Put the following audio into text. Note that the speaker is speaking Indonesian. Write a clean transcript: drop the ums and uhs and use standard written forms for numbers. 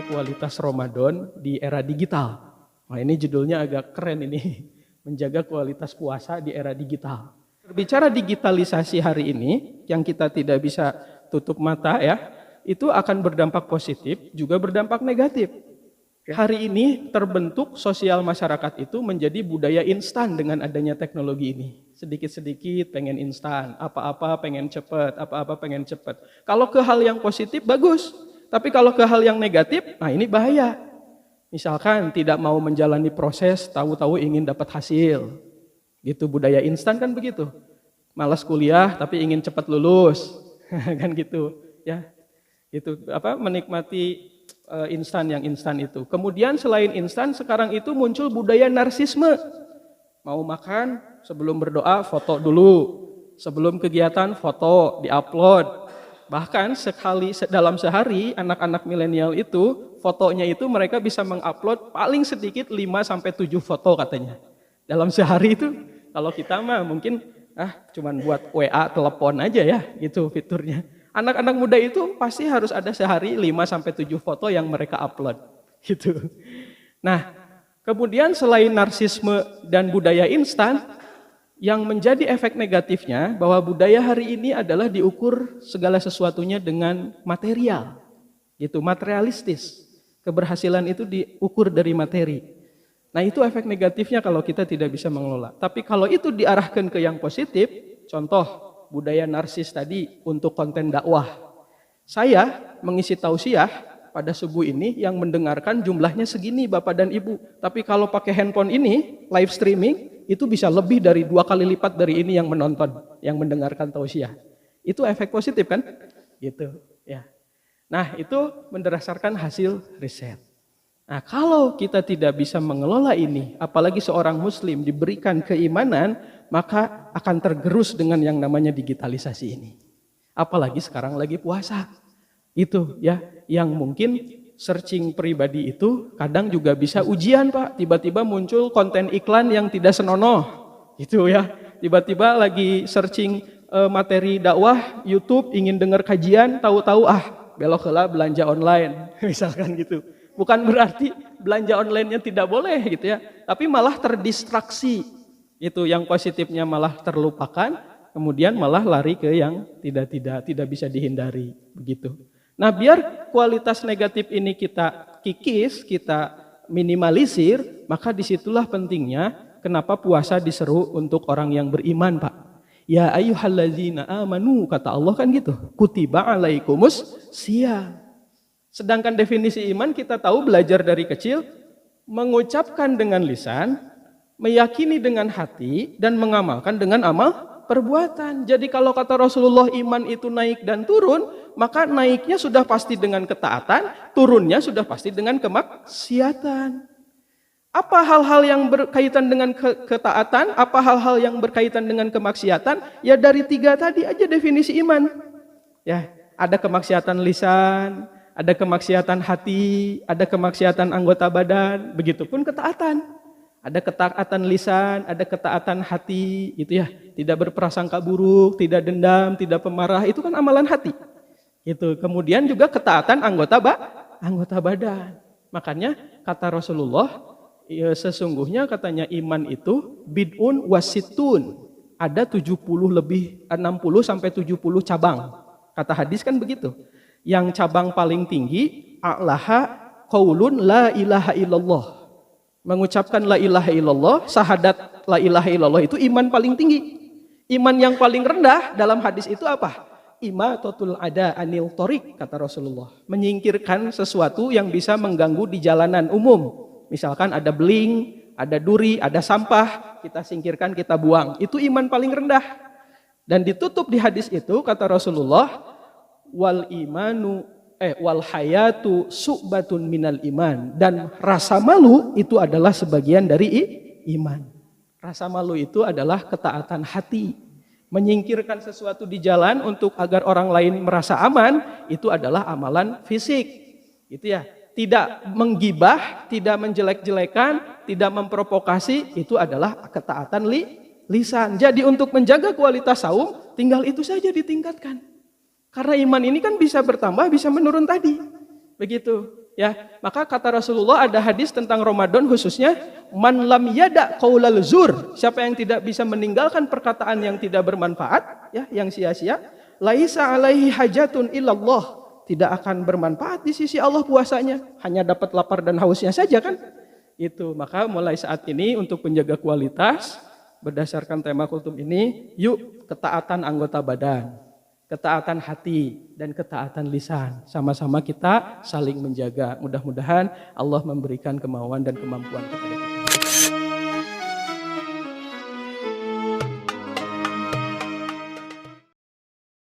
kualitas Ramadan di era digital. Nah, ini judulnya agak keren ini, menjaga kualitas puasa di era digital. Berbicara digitalisasi hari ini, yang kita tidak bisa tutup mata ya, itu akan berdampak positif, juga berdampak negatif. Hari ini terbentuk sosial masyarakat itu menjadi budaya instan dengan adanya teknologi ini. Sedikit-sedikit pengen instan, apa-apa pengen cepat, apa-apa pengen cepat. Kalau ke hal yang positif bagus, tapi kalau ke hal yang negatif, nah ini bahaya. Misalkan tidak mau menjalani proses, tahu-tahu ingin dapat hasil. Gitu, budaya instan kan begitu. Malas kuliah tapi ingin cepat lulus. Kan gitu, ya. Itu menikmati instan yang instan itu. Kemudian selain instan, sekarang itu muncul budaya narsisme. Mau makan, sebelum berdoa foto dulu. Sebelum kegiatan foto, diupload. Bahkan dalam sehari, anak-anak milenial itu, fotonya itu mereka bisa mengupload paling sedikit 5-7 foto katanya. Dalam sehari itu, kalau kita mah mungkin cuman buat WA, telepon aja ya, gitu fiturnya. Anak-anak muda itu pasti harus ada sehari 5-7 foto yang mereka upload. Gitu. Nah, kemudian selain narsisme dan budaya instan, yang menjadi efek negatifnya bahwa budaya hari ini adalah diukur segala sesuatunya dengan material. Gitu, materialistis. Keberhasilan itu diukur dari materi. Nah, itu efek negatifnya kalau kita tidak bisa mengelola. Tapi kalau itu diarahkan ke yang positif, contoh budaya narsis tadi untuk konten dakwah. Saya mengisi tausiah pada subuh ini yang mendengarkan jumlahnya segini Bapak dan Ibu. Tapi kalau pakai handphone ini, live streaming, itu bisa lebih dari 2 kali lipat dari ini yang menonton, yang mendengarkan tausiah. Itu efek positif kan? Gitu, ya. Nah, itu berdasarkan hasil riset. Nah, kalau kita tidak bisa mengelola ini, apalagi seorang muslim diberikan keimanan, maka akan tergerus dengan yang namanya digitalisasi ini. Apalagi sekarang lagi puasa. Itu ya, yang mungkin searching pribadi itu kadang juga bisa ujian Pak. Tiba-tiba muncul konten iklan yang tidak senonoh. Gitu ya. Tiba-tiba lagi searching materi dakwah, YouTube, ingin dengar kajian, tahu-tahu belok heula belanja online. Misalkan gitu. Bukan berarti belanja online-nya tidak boleh gitu ya, tapi malah terdistraksi. Itu yang positifnya malah terlupakan, kemudian malah lari ke yang tidak bisa dihindari begitu. Nah, biar kualitas negatif ini kita kikis, kita minimalisir, maka disitulah pentingnya kenapa puasa diseru untuk orang yang beriman, Pak. Ya ayyuhallazina amanu, kata Allah kan gitu. Kutiba alaikumus syiyam. Sedangkan definisi iman kita tahu belajar dari kecil, mengucapkan dengan lisan, meyakini dengan hati, dan mengamalkan dengan amal perbuatan. Jadi kalau kata Rasulullah iman itu naik dan turun, maka naiknya sudah pasti dengan ketaatan, turunnya sudah pasti dengan kemaksiatan. Apa hal-hal yang berkaitan dengan ketaatan, apa hal-hal yang berkaitan dengan kemaksiatan? Ya dari 3 tadi aja definisi iman. Ya, ada kemaksiatan lisan, ada kemaksiatan hati, ada kemaksiatan anggota badan, begitupun ketaatan. Ada ketaatan lisan, ada ketaatan hati, gitu ya. Tidak berprasangka buruk, tidak dendam, tidak pemarah, itu kan amalan hati. Gitu. Kemudian juga ketaatan anggota badan. Makanya kata Rasulullah, ya sesungguhnya katanya iman itu bid'un wasitun. Ada 60 sampai 70 cabang. Kata hadis kan begitu. Yang cabang paling tinggi a'laha qaulun la ilaha illallah. Mengucapkan la ilaha illallah, syahadat la ilaha illallah itu iman paling tinggi. Iman yang paling rendah dalam hadis itu apa? Imatatul ada anil thoriq, kata Rasulullah. Menyingkirkan sesuatu yang bisa mengganggu di jalanan umum. Misalkan ada beling, ada duri, ada sampah, kita singkirkan, kita buang. Itu iman paling rendah. Dan ditutup di hadis itu kata Rasulullah, wal hayatu su'batun minal iman, dan rasa malu itu adalah sebagian dari iman. Rasa malu itu adalah ketaatan hati. Menyingkirkan sesuatu di jalan untuk agar orang lain merasa aman, itu adalah amalan fisik. Gitu ya. Tidak menggibah, tidak menjelek-jelekan, tidak memprovokasi, itu adalah ketaatan lisan. Jadi untuk menjaga kualitas saum, tinggal itu saja ditingkatkan. Karena iman ini kan bisa bertambah, bisa menurun tadi. Begitu. Ya, maka kata Rasulullah ada hadis tentang Ramadan khususnya, man lam yada qaulal zur, siapa yang tidak bisa meninggalkan perkataan yang tidak bermanfaat, ya, yang sia-sia, laisa alaihi hajatun illallah, tidak akan bermanfaat di sisi Allah puasanya, hanya dapat lapar dan hausnya saja kan? Itu, maka mulai saat ini untuk menjaga kualitas berdasarkan tema kultum ini, yuk ketaatan anggota badan, ketaatan hati, dan ketaatan lisan. Sama-sama kita saling menjaga. Mudah-mudahan Allah memberikan kemauan dan kemampuan kepada kita.